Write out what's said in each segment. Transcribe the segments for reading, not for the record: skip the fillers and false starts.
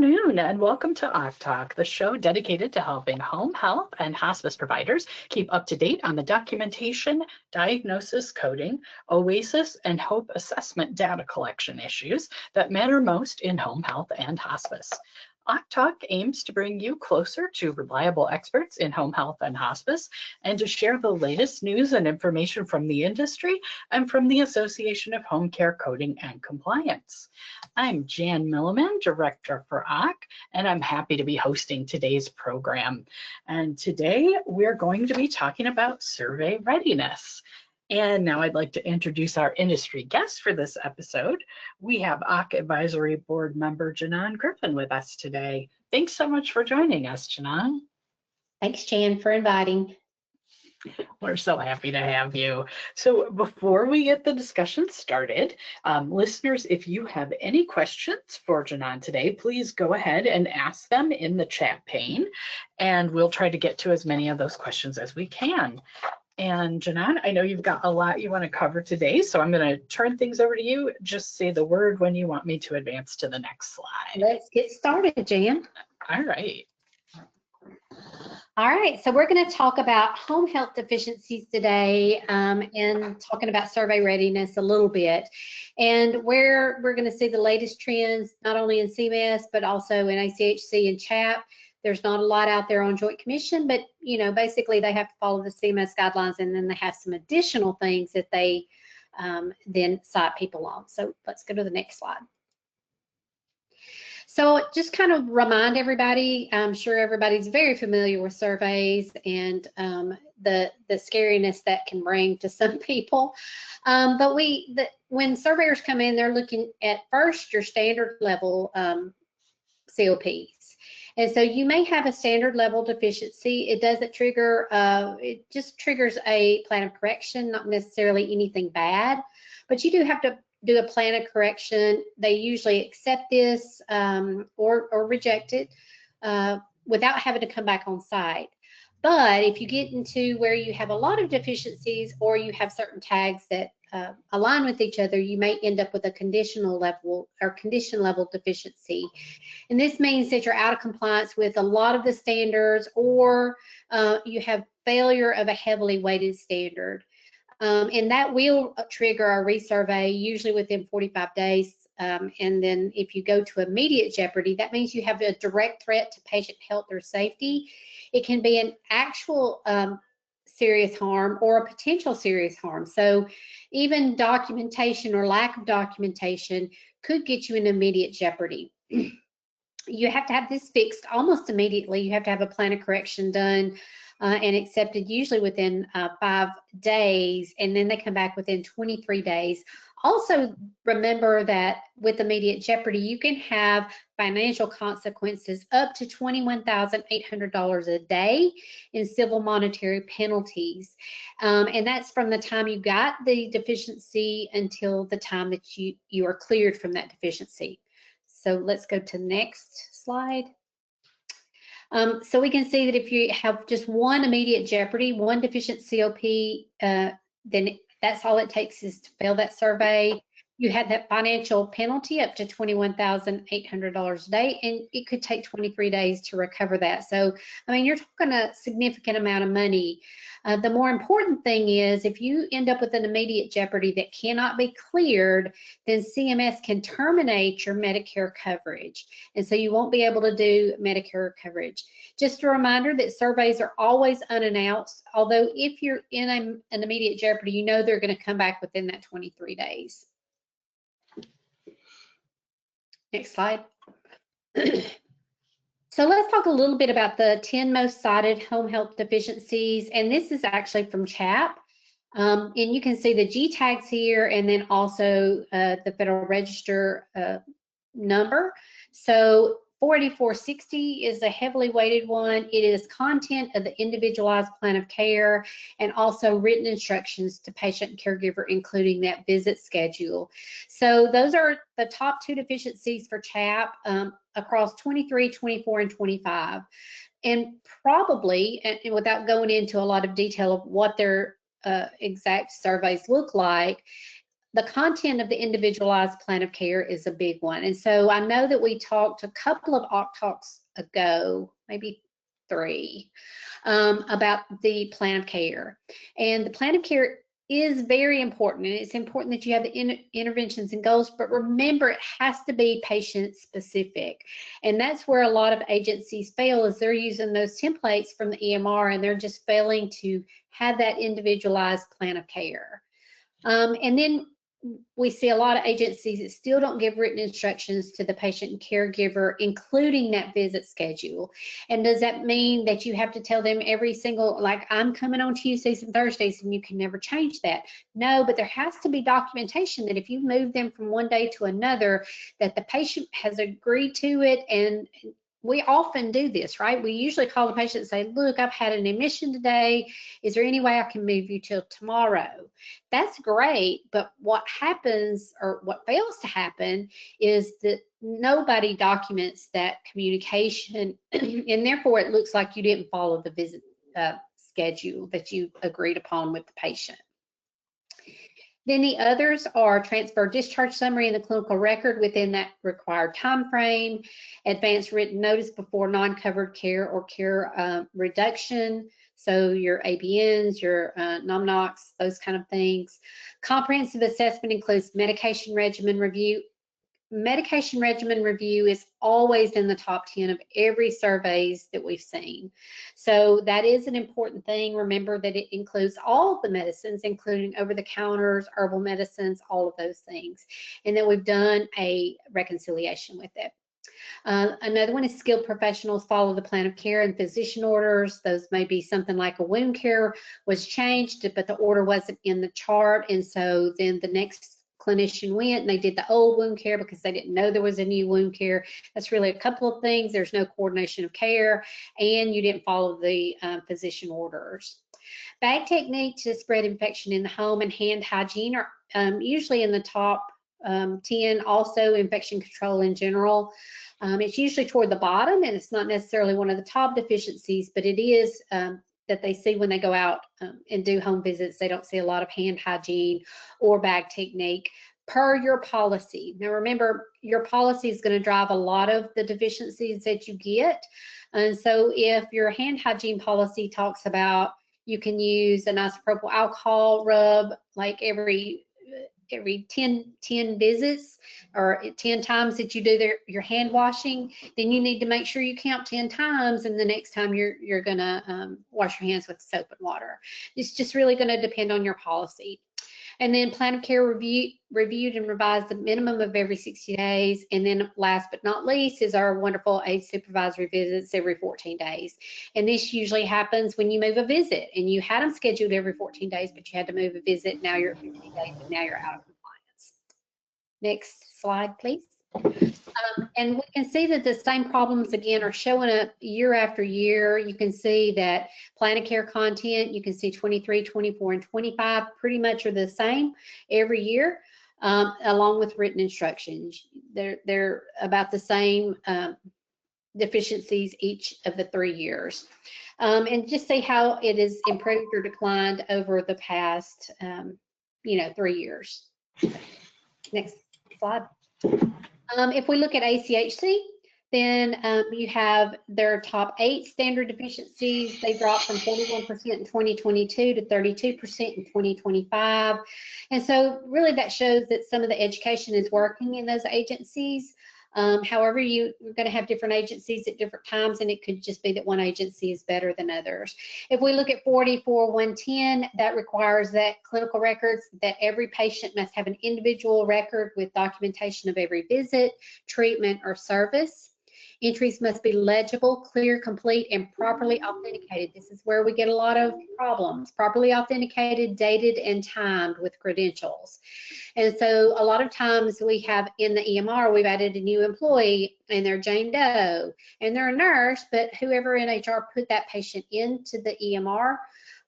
afternoon and welcome to AHCC Talk, the show dedicated to helping home health and hospice providers keep up to date on the documentation, diagnosis, coding, OASIS, and HOPE assessment data collection issues that matter most in home health and hospice. AHCC Talk aims to bring you closer to reliable experts in home health and hospice and to share the latest news and information from the industry and from the Association of Home Care Coding and Compliance. I'm Jan Milliman, Director for AHCC, and I'm happy to be hosting today's program. And today we're going to be talking about survey readiness. And now I'd like to introduce our industry guest for this episode. We have AHCC Advisory Board member J'non Griffin with us today. Thanks so much for joining us, J'non. Thanks, Jan, for inviting. We're so happy to have you. So before we get the discussion started, listeners, if you have any questions for J'non today, please go ahead and ask them in the chat pane, and we'll try to get to as many of those questions as we can. And J'non, I know you've got a lot you want to cover today, so I'm going to turn things over to you. Just say the word when you want me to advance to the next slide. Let's get started, Jan. All right. All right, so we're going to talk about home health deficiencies today and talking about survey readiness a little bit. And where we're going to see the latest trends, not only in CMS, but also in ACHC and CHAP. There's not a lot out there on Joint Commission, but you know, basically they have to follow the CMS guidelines, and then they have some additional things that they then cite people on. So let's go to the next slide. So just kind of remind everybody, I'm sure everybody's very familiar with surveys and the scariness that can bring to some people. But when surveyors come in, they're looking at first your standard level COPs. And so you may have a standard level deficiency. It doesn't trigger, it just triggers a plan of correction, not necessarily anything bad, but you do have to do a plan of correction. They usually accept this or reject it without having to come back on site. But if you get into where you have a lot of deficiencies or you have certain tags that align with each other, you may end up with a conditional level or condition level deficiency. And this means that you're out of compliance with a lot of the standards, or you have failure of a heavily weighted standard. And that will trigger a resurvey, usually within 45 days. And then if you go to immediate jeopardy, that means you have a direct threat to patient health or safety. It can be an actual serious harm or a potential serious harm. So even documentation or lack of documentation could get you in immediate jeopardy. You have to have this fixed almost immediately. You have to have a plan of correction done and accepted usually within 5 days, and then they come back within 23 days. Also, remember that with immediate jeopardy, you can have financial consequences up to $21,800 a day in civil monetary penalties. And that's from the time you got the deficiency until the time that you are cleared from that deficiency. So let's go to the next slide. So we can see that if you have just one immediate jeopardy, one deficient COP, then that's all it takes is to fail that survey. You had that financial penalty up to $21,800 a day, and it could take 23 days to recover that. So, I mean, you're talking a significant amount of money. The more important thing is if you end up with an immediate jeopardy that cannot be cleared, then CMS can terminate your Medicare coverage. And so you won't be able to do Medicare coverage. Just a reminder that surveys are always unannounced, although if you're in an immediate jeopardy, you know they're going to come back within that 23 days. Next slide. So let's talk a little bit about the 10 most cited home health deficiencies, and this is actually from CHAP. And you can see the G tags here, and then also the Federal Register number. So 48460 is a heavily weighted one. It is content of the individualized plan of care and also written instructions to patient and caregiver, including that visit schedule. So those are the top 2 deficiencies for CHAP across 23, 24, and 25. And probably, and without going into a lot of detail of what their exact surveys look like, The content of the individualized plan of care is a big one. And so I know that we talked a couple of talks ago, maybe 3, about the plan of care. And the plan of care is very important, and it's important that you have the interventions and goals, but remember, it has to be patient specific. And that's where a lot of agencies fail, is they're using those templates from the EMR and they're just failing to have that individualized plan of care. And then we see a lot of agencies that still don't give written instructions to the patient and caregiver, including that visit schedule. And does that mean that you have to tell them every single, like, I'm coming on Tuesdays and Thursdays and you can never change that? No, but there has to be documentation that if you move them from one day to another, that the patient has agreed to it. And we often do this, right? We usually call the patient and say, look, I've had an admission today. Is there any way I can move you till tomorrow? That's great, but what happens, or what fails to happen, is that nobody documents that communication, and therefore it looks like you didn't follow the visit schedule that you agreed upon with the patient. Then the others are transfer discharge summary and the clinical record within that required time frame, advanced written notice before non-covered care or care reduction, so your ABNs, your NOMNOCs, those kind of things. Comprehensive assessment includes medication regimen review. Medication regimen review is always in the top 10 of every surveys that we've seen. So that is an important thing. Remember that it includes all the medicines, including over-the-counters, herbal medicines, all of those things. And then we've done a reconciliation with it. Another one is skilled professionals follow the plan of care and physician orders. Those may be something like a wound care was changed, but the order wasn't in the chart. And so then the next clinician went and they did the old wound care because they didn't know there was a new wound care. That's really a couple of things. There's no coordination of care, and you didn't follow the physician orders. Bag technique to spread infection in the home and hand hygiene are usually in the top 10. Also, infection control in general. It's usually toward the bottom, and it's not necessarily one of the top deficiencies, but it is that they see when they go out and do home visits. They don't see a lot of hand hygiene or bag technique per your policy. Now remember, your policy is going to drive a lot of the deficiencies that you get. And so if your hand hygiene policy talks about you can use an isopropyl alcohol rub like every 10 visits or 10 times that you do your hand washing, then you need to make sure you count 10 times, and the next time you're gonna wash your hands with soap and water. It's just really gonna depend on your policy. And then plan of care reviewed and revised the minimum of every 60 days. And then last but not least is our wonderful aide supervisory visits every 14 days. And this usually happens when you move a visit and you had them scheduled every 14 days, but you had to move a visit. Now you're at 15 days and now you're out of compliance. Next slide, please. And we can see that the same problems again are showing up year after year. You can see that plan of care content, you can see 23, 24, and 25 pretty much are the same every year, along with written instructions. They're about the same deficiencies each of the 3 years. And just see how it has improved or declined over the past 3 years. Next slide. If we look at ACHC, then you have their top 8 standard deficiencies. They dropped from 41% in 2022 to 32% in 2025. And so really that shows that some of the education is working in those agencies. However, you're going to have different agencies at different times, and it could just be that one agency is better than others. If we look at 44.110, that requires that clinical records, that every patient must have an individual record with documentation of every visit, treatment, or service. Entries must be legible, clear, complete, and properly authenticated. This is where we get a lot of problems. Properly authenticated, dated, and timed with credentials. And so a lot of times we have in the EMR, we've added a new employee and they're Jane Doe and they're a nurse, but whoever in HR put that patient into the EMR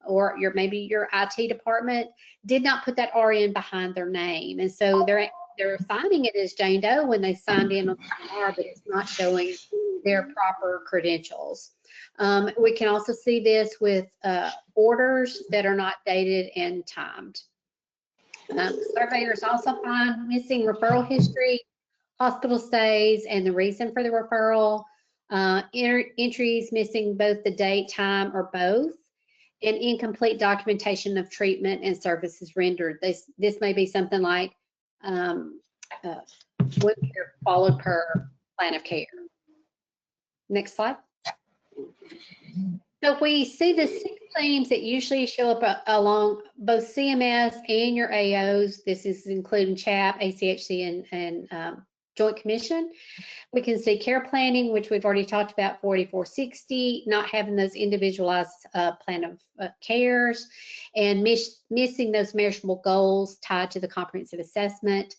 or maybe your IT department did not put that RN behind their name. And so they're assigning it as Jane Doe when they signed in on the EMR, but it's not showing their proper credentials. We can also see this with orders that are not dated and timed. Surveyors also find missing referral history, hospital stays, and the reason for the referral, entries missing both the date, time, or both, and incomplete documentation of treatment and services rendered. This may be something like wound care followed per plan of care. Next slide. So if we see the 6 themes that usually show up along both CMS and your AOs, this is including CHAP, ACHC, and Joint Commission. We can see care planning, which we've already talked about, 4460, not having those individualized plan of cares, and missing those measurable goals tied to the comprehensive assessment.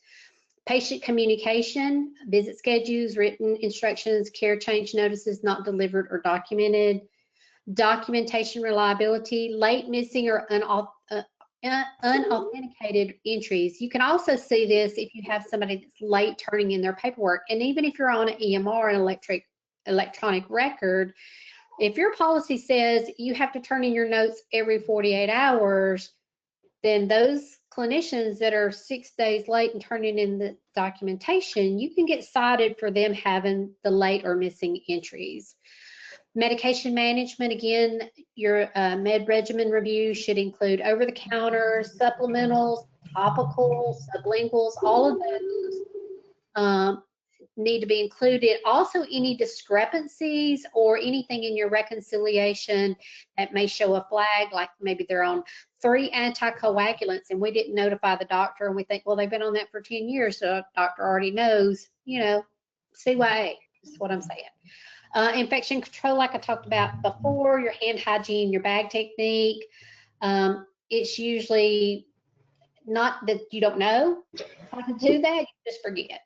Patient communication, visit schedules, written instructions, care change notices not delivered or documented. Documentation reliability, late, missing, or unauthenticated entries. You can also see this if you have somebody that's late turning in their paperwork. And even if you're on an EMR, an electronic record, if your policy says you have to turn in your notes every 48 hours, then those clinicians that are 6 days late and turning in the documentation, you can get cited for them having the late or missing entries. Medication management, again, your med regimen review should include over-the-counter, supplementals, topicals, sublinguals, all of those need to be included. Also, any discrepancies or anything in your reconciliation that may show a flag, like maybe they're on 3 anticoagulants and we didn't notify the doctor, and we think, well, they've been on that for 10 years, so the doctor already knows, you know, CYA is what I'm saying. Infection control, like I talked about before, your hand hygiene, your bag technique. It's usually not that you don't know how to do that, you just forget.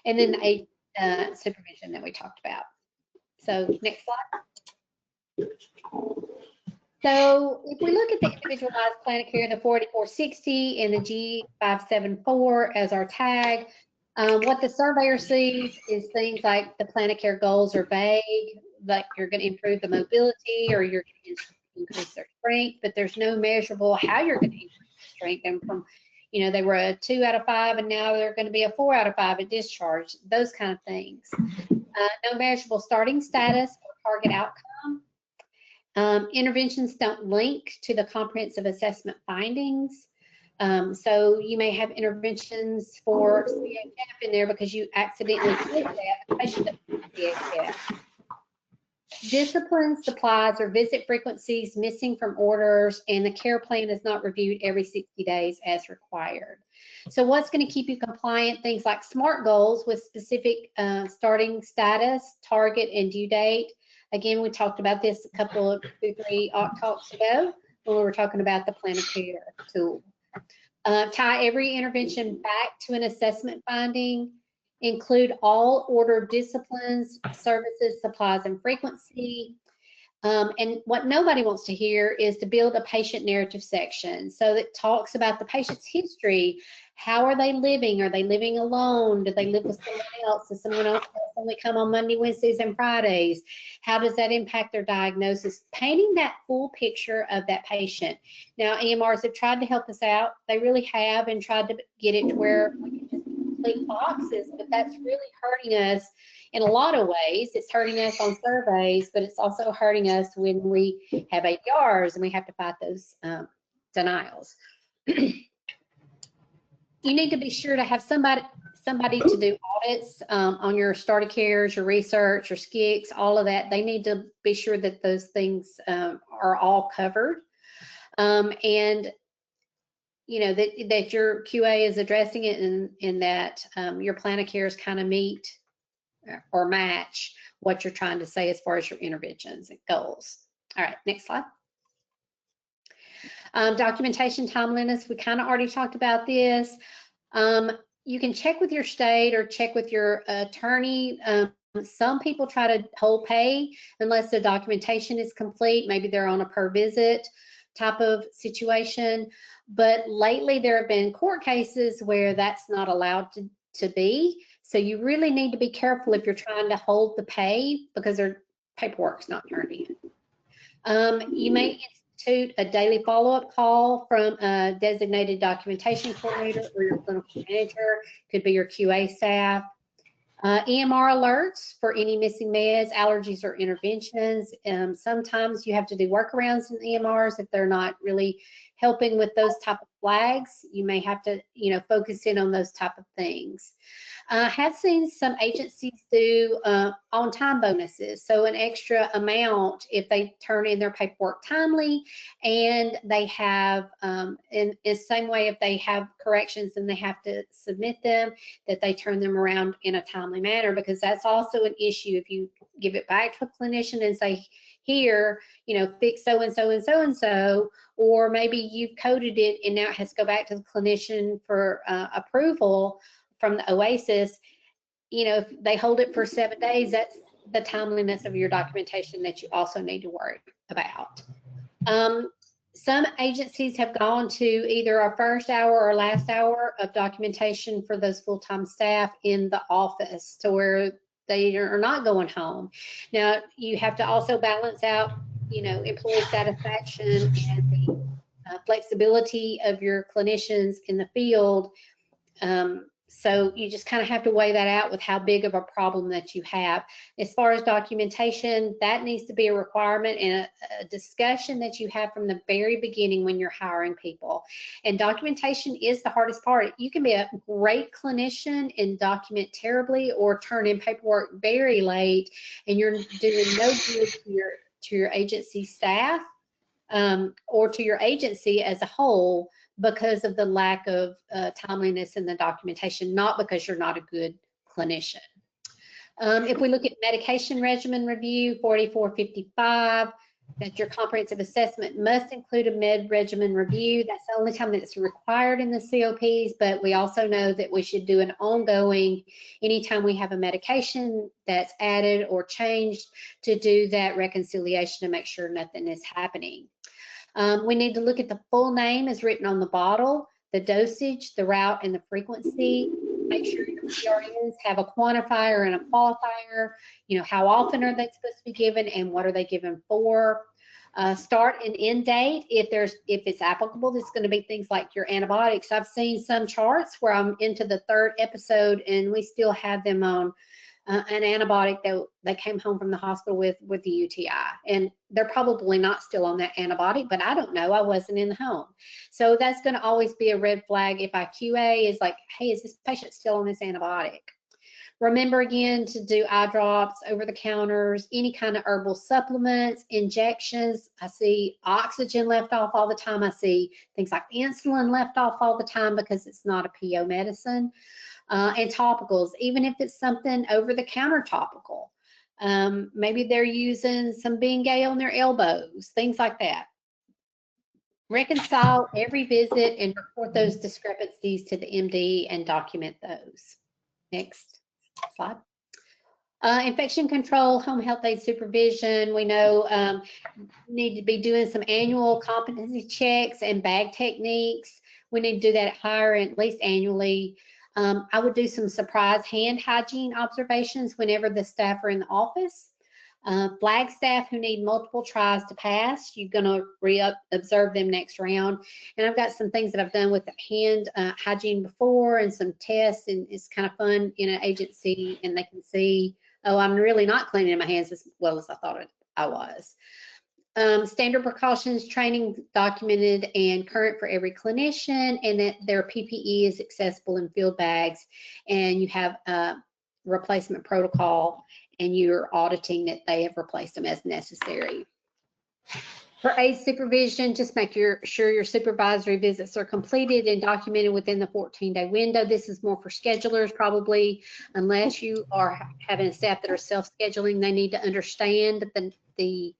And then the supervision that we talked about. So next slide. So if we look at the individualized plan of care, the 4460 and the G574 as our tag, what the surveyor sees is things like the plan of care goals are vague, like you're going to improve the mobility or you're going to increase their strength, but there's no measurable how you're going to increase their strength. And from, you know, they were a 2 out of 5 and now they're going to be a 4 out of 5 at discharge, those kind of things. No measurable starting status or target outcome. Interventions don't link to the comprehensive assessment findings. So you may have interventions for CHAP in there because you accidentally clicked that, the patient doesn't have CHAP. Discipline, supplies, or visit frequencies missing from orders, and the care plan is not reviewed every 60 days as required. So what's going to keep you compliant? Things like SMART goals with specific starting status, target, and due date. Again, we talked about this a couple of 2-3 talks ago when we were talking about the plan of care tool. Tie every intervention back to an assessment finding. Include all order disciplines, services, supplies, and frequency. And what nobody wants to hear is to build a patient narrative section. So that talks about the patient's history. How are they living? Are they living alone? Do they live with someone else? Does someone else only come on Monday, Wednesdays, and Fridays? How does that impact their diagnosis? Painting that full picture of that patient. Now, EMRs have tried to help us out. They really have, and tried to get it to where we can just complete boxes, but that's really hurting us in a lot of ways. It's hurting us on surveys, but it's also hurting us when we have ADRs and we have to fight those denials. You need to be sure to have somebody to do audits on your starter cares, your research, your SCICs, all of that. They need to be sure that those things are all covered. And you know, that your QA is addressing it, and that your plan of cares kind of meet or match what you're trying to say as far as your interventions and goals. All right, next slide. Documentation timeliness, we kind of already talked about this. You can check with your state or check with your attorney. Some people try to hold pay unless the documentation is complete. Maybe they're on a per visit type of situation. But lately there have been court cases where that's not allowed to be. So you really need to be careful if you're trying to hold the pay because their paperwork's not turned in. You may institute a daily follow-up call from a designated documentation coordinator or your clinical manager, could be your QA staff. EMR alerts for any missing meds, allergies, or interventions. Sometimes you have to do workarounds in EMRs if they're not really helping with those type of flags. You may have to, focus in on those type of things. I have seen some agencies do on-time bonuses, so an extra amount if they turn in their paperwork timely, and they have, in the same way, if they have corrections and they have to submit them, that they turn them around in a timely manner, because that's also an issue. If you give it back to a clinician and say, here, fix so and so and so and so, or maybe you've coded it and now it has to go back to the clinician for approval from the OASIS, if they hold it for 7 days, that's the timeliness of your documentation that you also need to worry about. Some agencies have gone to either our first hour or last hour of documentation for those full-time staff in the office, to where they are not going home. Now, you have to also balance out, employee satisfaction and the flexibility of your clinicians in the field. So you just kind of have to weigh that out with how big of a problem that you have. As far as documentation, that needs to be a requirement and a discussion that you have from the very beginning when you're hiring people. And documentation is the hardest part. You can be a great clinician and document terribly, or turn in paperwork very late, and you're doing no good to your agency staff, or to your agency as a whole, because of the lack of timeliness in the documentation, not because you're not a good clinician. If we look at medication regimen review, 4455, that your comprehensive assessment must include a med regimen review. That's the only time that it's required in the COPs, but we also know that we should do an ongoing, anytime we have a medication that's added or changed, to do that reconciliation to make sure nothing is happening. We need to look at the full name as written on the bottle, the dosage, the route, and the frequency. Make sure your PRNs have a quantifier and a qualifier. How often are they supposed to be given, and what are they given for? Start and end date, if it's applicable. It's going to be things like your antibiotics. I've seen some charts where I'm into the 3rd episode and we still have them on an antibiotic that they came home from the hospital with the UTI, and they're probably not still on that antibiotic, but I don't know, I wasn't in the home. So that's going to always be a red flag if I QA is like, hey, is this patient still on this antibiotic? Remember again to do eye drops, over the counters, any kind of herbal supplements, injections. I see oxygen left off all the time. I see things like insulin left off all the time because it's not a PO medicine. And topicals, even if it's something over-the-counter topical. Maybe they're using some Bengay on their elbows, things like that. Reconcile every visit and report those discrepancies to the MD and document those. Next slide. Infection control, home health aide supervision. We know need to be doing some annual competency checks and bag techniques. We need to do that higher, at least annually. I would do some surprise hand hygiene observations whenever the staff are in the office. Flag staff who need multiple tries to pass, you're going to re-observe them next round. And I've got some things that I've done with the hand hygiene before, and some tests, and it's kind of fun in an agency, and they can see, oh, I'm really not cleaning my hands as well as I thought I was. Standard precautions training documented and current for every clinician, and that their PPE is accessible in field bags, and you have a replacement protocol, and you're auditing that they have replaced them as necessary. For aide supervision, just make sure your supervisory visits are completed and documented within the 14-day window. This is more for schedulers probably, unless you are having staff that are self-scheduling. They need to understand the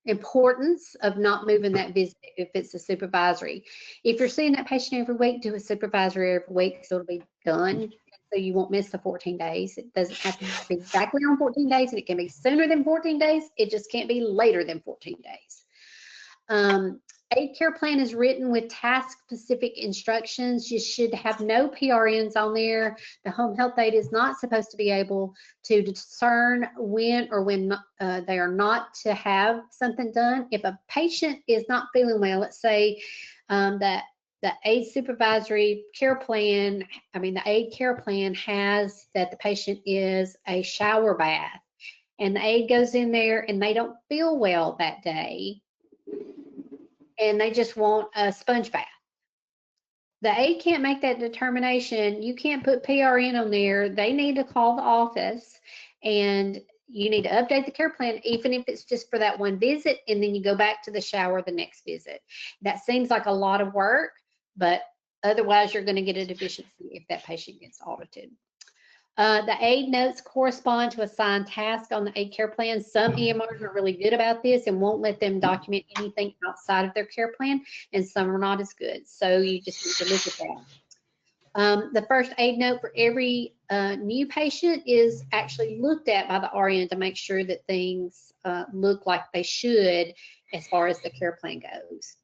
importance of not moving that visit if it's a supervisory. If you're seeing that patient every week, do a supervisory every week so it'll be done, so you won't miss the 14 days. It doesn't have to be exactly on 14 days, and it can be sooner than 14 days. It just can't be later than 14 days. Aide care plan is written with task-specific instructions. You should have no PRNs on there. The home health aide is not supposed to be able to discern when or when they are not to have something done. If a patient is not feeling well, let's say that the aide supervisory care plan, the aide care plan has that the patient is a shower bath, and the aide goes in there and they don't feel well that day, and they just want a sponge bath. The aide can't make that determination. You can't put PRN on there. They need to call the office, and you need to update the care plan, even if it's just for that one visit, and then you go back to the shower the next visit. That seems like a lot of work, but otherwise you're going to get a deficiency if that patient gets audited. The aide notes correspond to assigned task on the aide care plan. Some EMRs are really good about this and won't let them document anything outside of their care plan, and some are not as good. So you just need to look at that. The first aide note for every new patient is actually looked at by the RN to make sure that things look like they should as far as the care plan goes.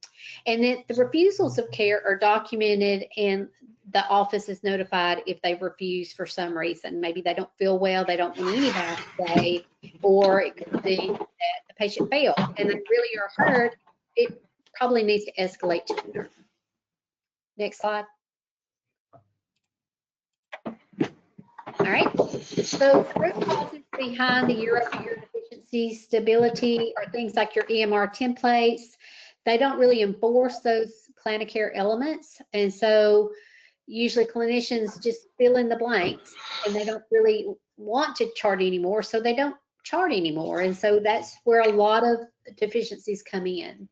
And then the refusals of care are documented, and the office is notified if they refuse for some reason. Maybe they don't feel well, they don't want anybody today, or it could be that the patient failed and they really are hurt. It probably needs to escalate to the nurse. Next slide. All right, so root causes behind the year-over-year deficiency stability are things like your EMR templates. They don't really enforce those plan of care elements, and so usually clinicians just fill in the blanks, and they don't really want to chart anymore, so they don't chart anymore, and so that's where a lot of deficiencies come in.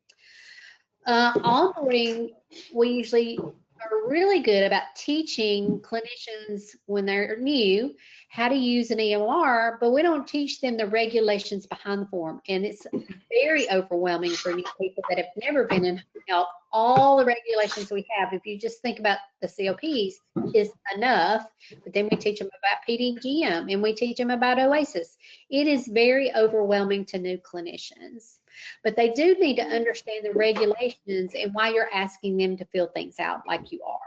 Onboarding, we usually are really good about teaching clinicians when they're new how to use an EMR, but we don't teach them the regulations behind the form, and it's very overwhelming for new people that have never been in health. All the regulations we have, if you just think about the COPs, is enough, but then we teach them about PDGM and we teach them about OASIS. It is very overwhelming to new clinicians, but they do need to understand the regulations and why you're asking them to fill things out like you are.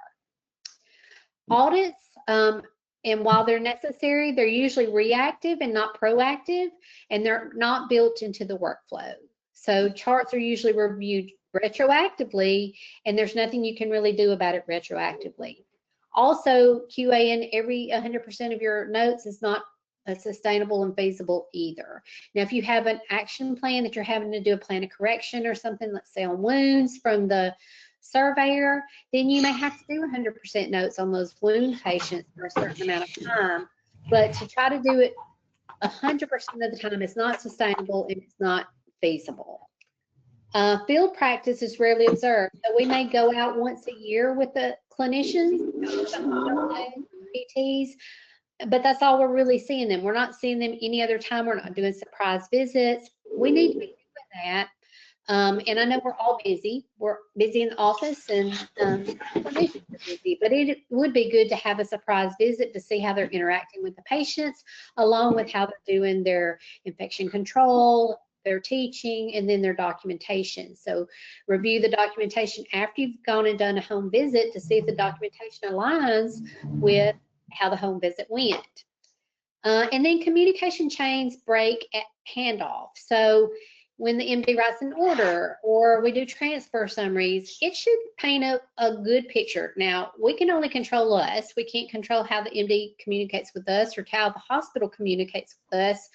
Audits, and while they're necessary, they're usually reactive and not proactive, and they're not built into the workflow. So charts are usually reviewed retroactively, and there's nothing you can really do about it retroactively. Also, QA in every 100% of your notes is not sustainable and feasible either. Now, if you have an action plan that you're having to do a plan of correction or something, let's say on wounds from the surveyor, then you may have to do 100% notes on those wound patients for a certain amount of time. But to try to do it 100% of the time is not sustainable and it's not feasible. Field practice is rarely observed. So we may go out once a year with the clinicians, PTs, but that's all we're really seeing them. We're not seeing them any other time. We're not doing surprise visits. We need to be doing that. And I know we're all busy. We're busy in the office, and clinicians are busy, but it would be good to have a surprise visit to see how they're interacting with the patients, along with how they're doing their infection control, their teaching, and then their documentation. So review the documentation after you've gone and done a home visit to see if the documentation aligns with how the home visit went. And then communication chains break at handoff. So when the MD writes an order or we do transfer summaries, it should paint a good picture. Now, we can only control us. We can't control how the MD communicates with us or how the hospital communicates with us.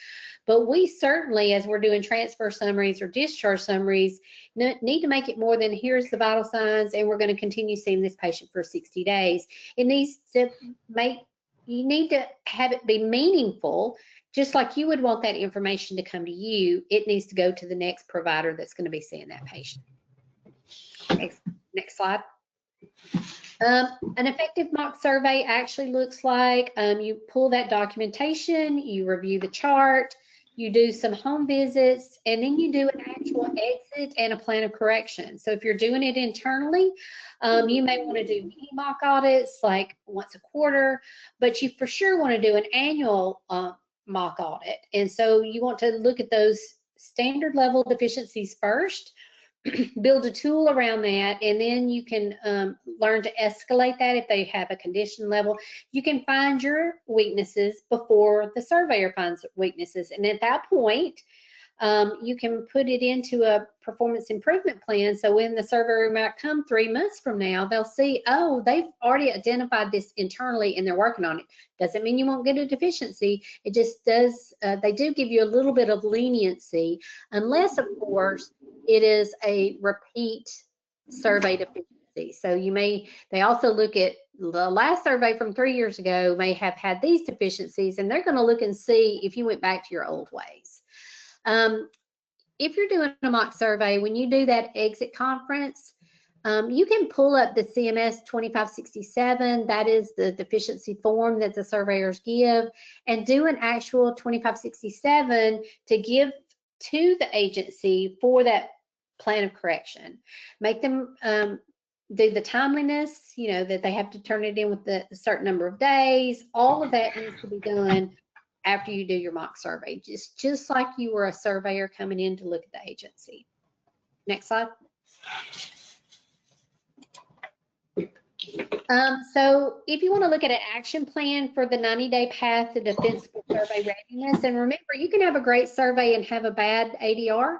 But we certainly, as we're doing transfer summaries or discharge summaries, need to make it more than here's the vital signs and we're going to continue seeing this patient for 60 days. It needs to you need to have it be meaningful. Just like you would want that information to come to you, it needs to go to the next provider that's going to be seeing that patient. Next slide. An effective mock survey actually looks like you pull that documentation, you review the chart, you do some home visits, and then you do an actual exit and a plan of correction. So if you're doing it internally, you may want to do mini mock audits like once a quarter, but you for sure want to do an annual mock audit. And so you want to look at those standard level deficiencies first build a tool around that, and then you can learn to escalate that if they have a condition level. You can find your weaknesses before the surveyor finds weaknesses, and at that point, you can put it into a performance improvement plan. So when the surveyor might come 3 months from now, they'll see, oh, they've already identified this internally and they're working on it. Doesn't mean you won't get a deficiency. It just does, they do give you a little bit of leniency, unless, of course, it is a repeat survey deficiency. So they also look at the last survey from 3 years ago may have had these deficiencies, and they're going to look and see if you went back to your old ways. If you're doing a mock survey, when you do that exit conference, you can pull up the CMS 2567, that is the deficiency form that the surveyors give, and do an actual 2567 to give to the agency for that plan of correction. Make them do the timeliness, that they have to turn it in with a certain number of days. All of that needs to be done after you do your mock survey, just like you were a surveyor coming in to look at the agency. Next slide. So if you want to look at an action plan for the 90-day path to defensible survey readiness, and remember, you can have a great survey and have a bad ADR.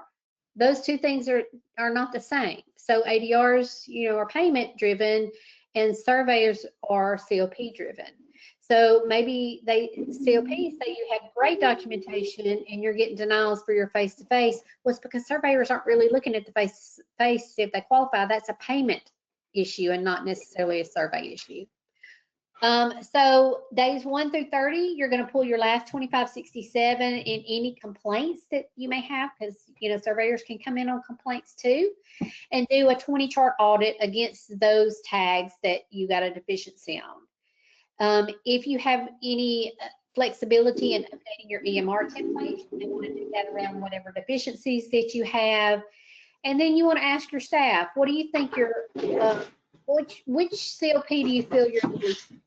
Those two things are not the same. So ADRs, are payment driven, and surveyors are COP driven. So maybe COPs say you have great documentation and you're getting denials for your face-to-face. Well, it's because surveyors aren't really looking at the face-to-face to see if they qualify. That's a payment issue and not necessarily a survey issue. So days 1 through 30, you're going to pull your last 2567 and any complaints that you may have, because surveyors can come in on complaints too, and do a 20-chart audit against those tags that you got a deficiency on. If you have any flexibility in updating your EMR template, you want to do that around whatever deficiencies that you have. And then you want to ask your staff, what do you think which COP do you feel you're losing?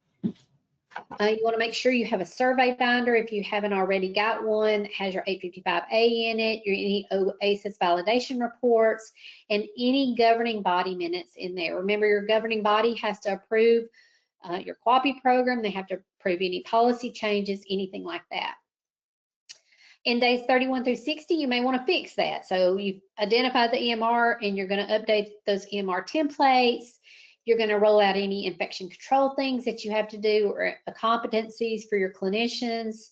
You want to make sure you have a survey binder if you haven't already got one, has your 855A in it, any OASIS validation reports, and any governing body minutes in there. Remember, your governing body has to approve your QAPI program. They have to approve any policy changes, anything like that. In days 31 through 60, you may want to fix that. So you've identified the EMR and you're going to update those EMR templates. You're going to roll out any infection control things that you have to do, or competencies for your clinicians.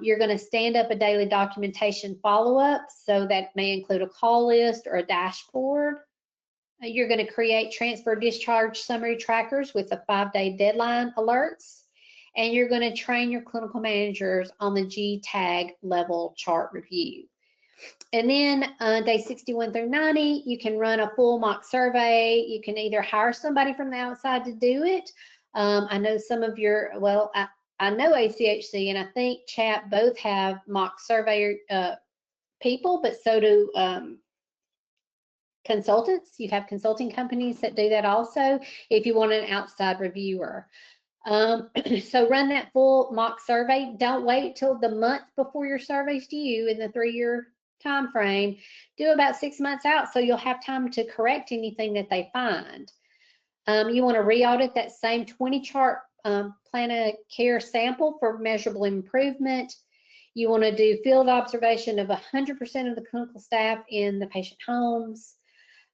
You're going to stand up a daily documentation follow-up. So that may include a call list or a dashboard. You're going to create transfer discharge summary trackers with a 5-day deadline alerts, and you're going to train your clinical managers on the G-tag level chart review. And then day 61 through 90, you can run a full mock survey. You can either hire somebody from the outside to do it. I know some of your, I know ACHC and I think CHAP both have mock survey people, but so do consultants. You have consulting companies that do that also if you want an outside reviewer. So run that full mock survey. Don't wait till the month before your survey's due in the 3-year time frame. Do about 6 months out so you'll have time to correct anything that they find. You want to re-audit that same 20-chart plan of care sample for measurable improvement. You want to do field observation of 100% of the clinical staff in the patient homes.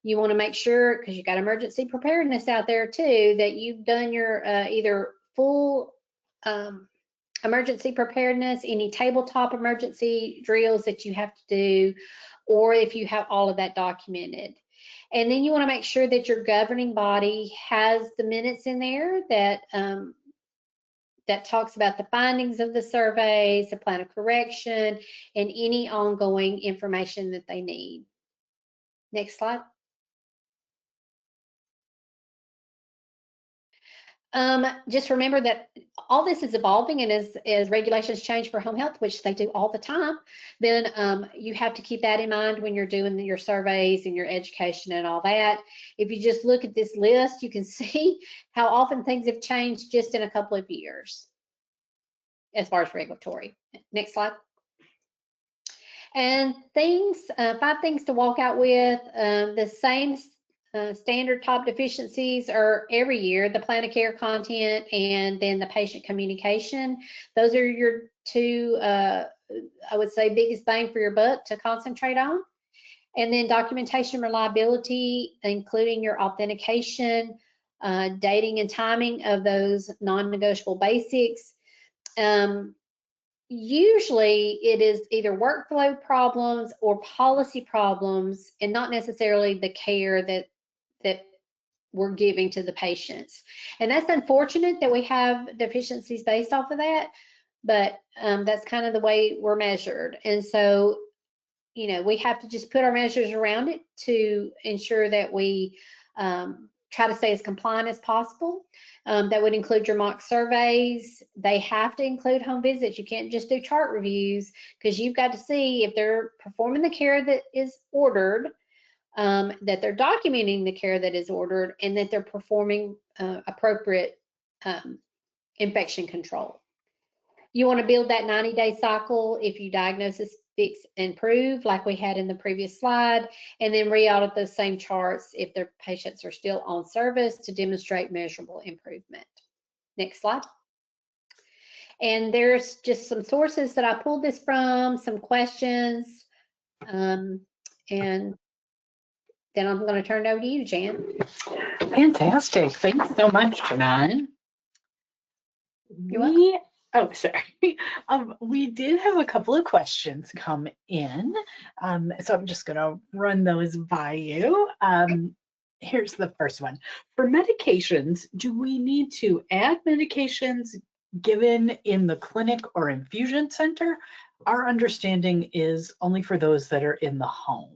You want to make sure, because you've got emergency preparedness out there too, that you've done your either full emergency preparedness, any tabletop emergency drills that you have to do, or if you have all of that documented. And then you want to make sure that your governing body has the minutes in there that that talks about the findings of the surveys, the plan of correction, and any ongoing information that they need. Next slide. Just remember that all this is evolving, and as regulations change for home health, which they do all the time, then you have to keep that in mind when you're doing your surveys and your education and all that. If you just look at this list, you can see how often things have changed just in a couple of years as far as regulatory. Next slide. And things, 5 things to walk out with, the same standard top deficiencies are every year, the plan of care content and then the patient communication. Those are your 2, I would say, biggest bang for your buck to concentrate on. And then documentation reliability, including your authentication, dating and timing of those non-negotiable basics. Usually it is either workflow problems or policy problems and not necessarily the care that we're giving to the patients. And that's unfortunate that we have deficiencies based off of that, but that's kind of the way we're measured. And so, you know, we have to just put our measures around it to ensure that we try to stay as compliant as possible. That would include your mock surveys. They have to include home visits. You can't just do chart reviews because you've got to see if they're performing the care that is ordered, that they're documenting the care that is ordered, and that they're performing appropriate infection control. You want to build that 90-day cycle if you diagnose, fix, and prove, like we had in the previous slide, and then re-audit those same charts if their patients are still on service to demonstrate measurable improvement. Next slide. And there's just some sources that I pulled this from, some questions, and then I'm going to turn it over to you, Jan. Fantastic. Thanks so much, J'non. You're welcome. Oh, sorry. We did have a couple of questions come in, so I'm just going to run those by you. Here's the first one. For medications, do we need to add medications given in the clinic or infusion center? Our understanding is only for those that are in the home.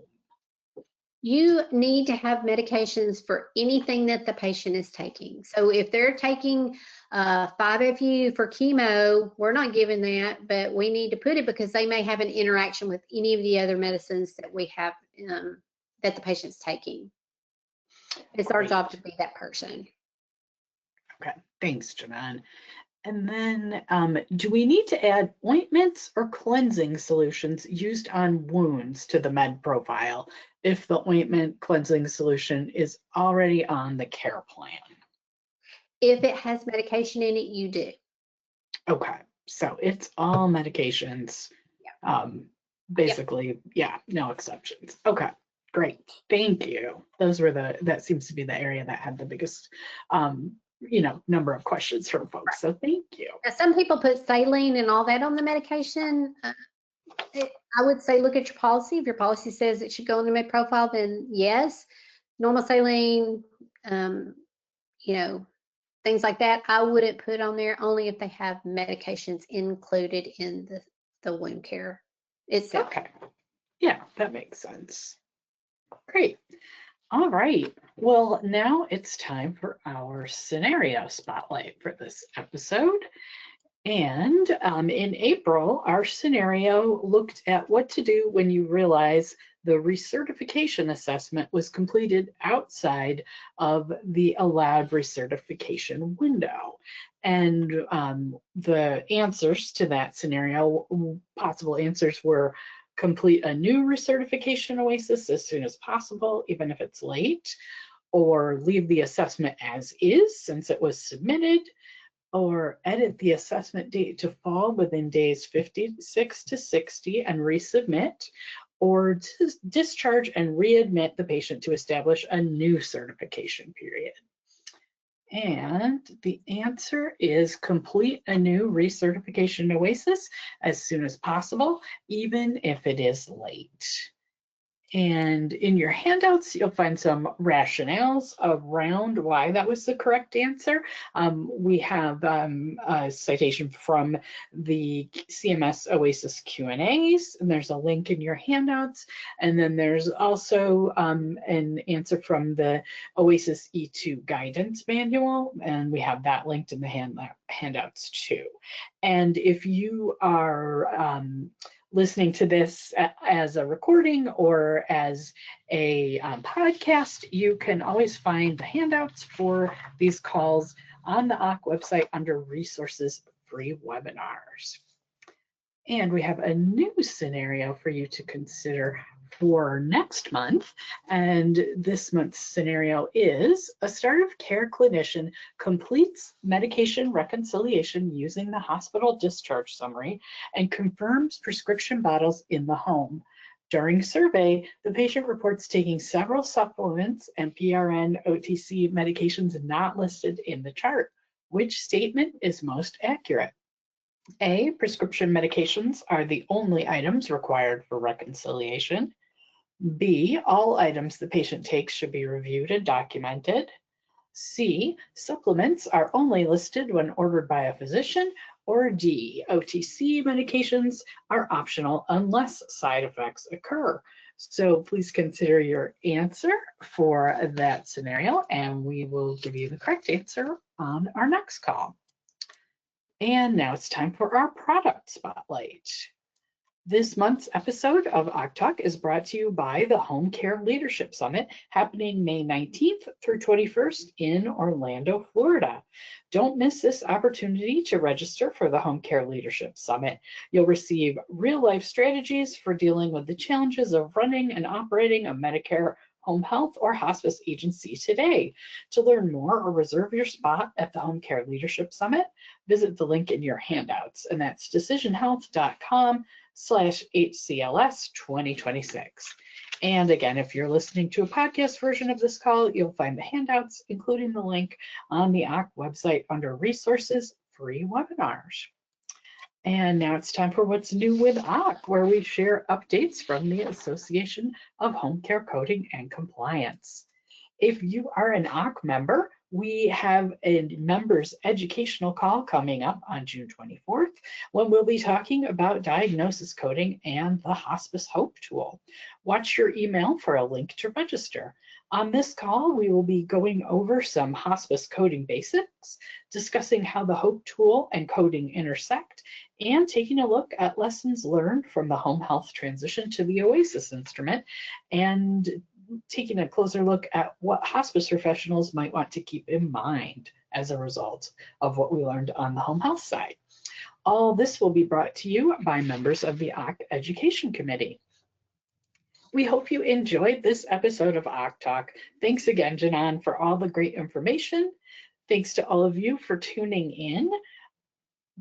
You need to have medications for anything that the patient is taking. So if they're taking 5-FU for chemo, we're not giving that, but we need to put it because they may have an interaction with any of the other medicines that we have that the patient's taking. It's our job to be that person. Okay, thanks, J'non. And then do we need to add ointments or cleansing solutions used on wounds to the med profile if the ointment cleansing solution is already on the care plan? If it has medication in it, you do. Okay, so it's all medications. Yep. Basically, yep. Yeah, no exceptions. Okay, great. Thank you. Those were that seems to be the area that had the biggest you know, number of questions from folks. So thank you. Now, some people put saline and all that on the medication. I would say look at your policy. If your policy says it should go in the med profile, then yes. Normal saline, you know, things like that, I wouldn't put on there, only if they have medications included in the wound care itself. Okay. Yeah, that makes sense. Great. All right. Well, now it's time for our scenario spotlight for this episode. And in April, our scenario looked at what to do when you realize the recertification assessment was completed outside of the allowed recertification window. And the answers to that scenario, possible answers were complete a new recertification OASIS as soon as possible, even if it's late, or leave the assessment as is since it was submitted, or edit the assessment date to fall within days 56 to 60 and resubmit, or discharge and readmit the patient to establish a new certification period. And the answer is complete a new recertification OASIS as soon as possible, even if it is late. And in your handouts, you'll find some rationales around why that was the correct answer. We have a citation from the CMS OASIS Q&As, and there's a link in your handouts. And then there's also an answer from the OASIS E2 guidance manual, and we have that linked in the handouts too. And if you are listening to this as a recording or as a podcast, you can always find the handouts for these calls on the AHC website under resources free webinars. And we have a new scenario for you to consider for next month. And this month's scenario is a start of care clinician completes medication reconciliation using the hospital discharge summary and confirms prescription bottles in the home. During survey, the patient reports taking several supplements and PRN OTC medications not listed in the chart. Which statement is most accurate? A, prescription medications are the only items required for reconciliation. B, all items the patient takes should be reviewed and documented. C, supplements are only listed when ordered by a physician. Or D, OTC medications are optional unless side effects occur. So please consider your answer for that scenario, and we will give you the correct answer on our next call. And now it's time for our product spotlight. This month's episode of AHCC Talk is brought to you by the Home Care Leadership Summit happening May 19th through 21st in Orlando, Florida. Don't miss this opportunity to register for the Home Care Leadership Summit. You'll receive real-life strategies for dealing with the challenges of running and operating a Medicare home health or hospice agency today. To learn more or reserve your spot at the Home Care Leadership Summit, visit the link in your handouts, and that's decisionhealth.com/HCLS 2026. And again, if you're listening to a podcast version of this call, you'll find the handouts, including the link on the AHCC website under resources, free webinars. And now it's time for What's New with AHCC, where we share updates from the Association of Home Care Coding and Compliance. If you are an AHCC member, we have a members educational call coming up on June 24th, when we'll be talking about diagnosis coding and the Hospice Hope tool. Watch your email for a link to register. On this call, we will be going over some hospice coding basics, discussing how the Hope tool and coding intersect, and taking a look at lessons learned from the home health transition to the OASIS instrument, and taking a closer look at what hospice professionals might want to keep in mind as a result of what we learned on the home health side. All this will be brought to you by members of the AHCC Education Committee. We hope you enjoyed this episode of AHCC Talk. Thanks again, J'non, for all the great information. Thanks to all of you for tuning in.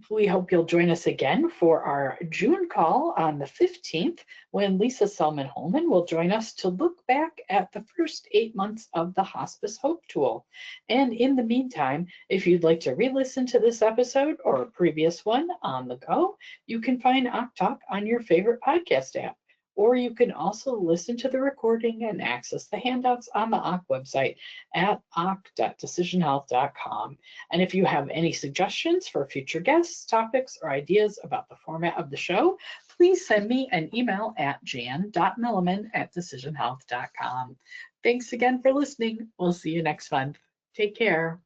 We hope you'll join us again for our June call on the 15th, when Lisa Selman-Holman will join us to look back at the first 8 months of the Hospice Hope tool. And in the meantime, if you'd like to re-listen to this episode or a previous one on the go, you can find AHCC Talk on your favorite podcast app. Or you can also listen to the recording and access the handouts on the AHCC website at ahc.decisionhealth.com. And if you have any suggestions for future guests, topics, or ideas about the format of the show, please send me an email at jan.milliman@decisionhealth.com. Thanks again for listening. We'll see you next month. Take care.